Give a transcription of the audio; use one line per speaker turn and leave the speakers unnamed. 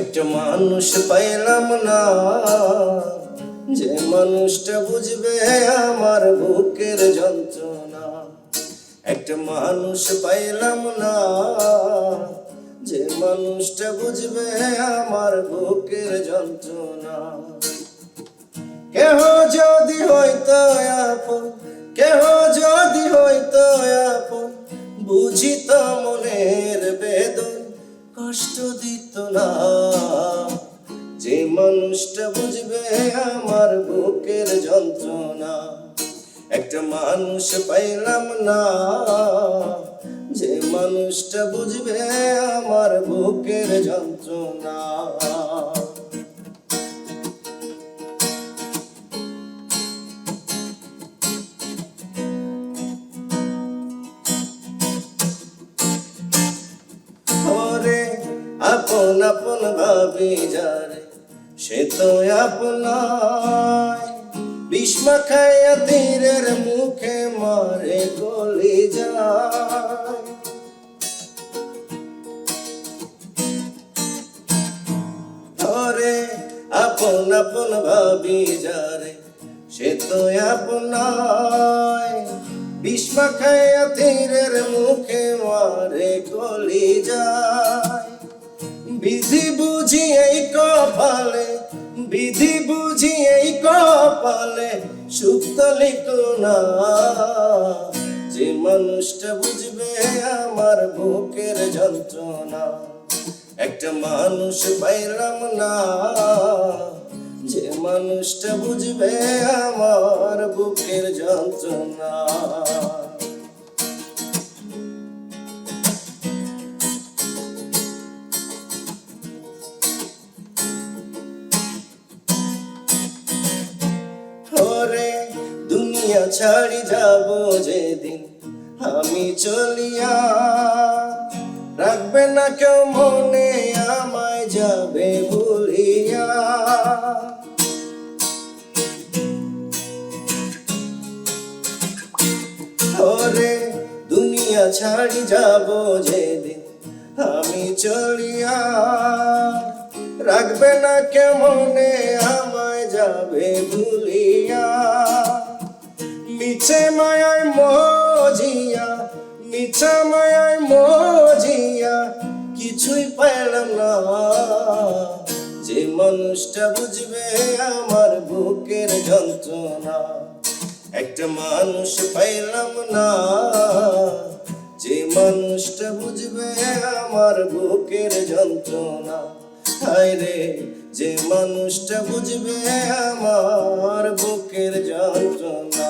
একটা মানুষ পাইলাম না, যে মানুষটা বুঝবে আমার বুকের যন্ত্রণা। একটা মানুষ পাইলাম না, যে মানুষটা বুঝবে আমার বুকের যন্ত্রণা। কেহ যদি হইতো আপন, কেহ যদি হইতো আপন, বুঝিত মনের বেদন, কষ্ট দিত না। যে মানুষটা বুঝবে আমার বুকের যন্ত্রণা। একটা মানুষ পাইলাম না, যে মানুষটা বুঝবে আমার বুকের যন্ত্রণা। ওরে আপন আপন ভাবি যারে, সে তো আপনার। বিষ মাখাইয়া তীরের মুখে মারে গলি যায়। ওরে আপন আপন ভাবি যারে, সে তো আপনার। বিষ মাখাইয়া তীরের মুখে মারে গলি যায়। বিধি বুঝি এই কপালে, বিধি বুঝি এই কপালে, সুখ লিখো না। যে মানুষটা বুঝবে আমার বুকের যন্ত্রণা। একটা মানুষ পাইলাম না, যে মানুষটা বুঝবে আমার বুকের যন্ত্রণা। ওরে দুনিয়া ছাড়ি যাব যেদিন আমি চলিয়া, রাখবে না কেউ মনে আমায় যাবে ভুলিয়া। ওরে দুনিয়া ছাড়ি যাব যেদিন আমি চলিয়া, রাখবে না কেউ মনে আমায় যাবে ভুলিয়া। মিছে মায়ায় মজিয়া, মিছা মায়ায় মজিয়া, কিছুই পাইলাম না। যে মানুষটা বুঝবে আমার বুকের যন্ত্রণা। একটা মানুষ পাইলাম না, যে মানুষটা বুঝবে আমার বুকের যন্ত্রণা। হায় রে, যে মানুষটা বুঝবে আমার বুকের যন্ত্রণা।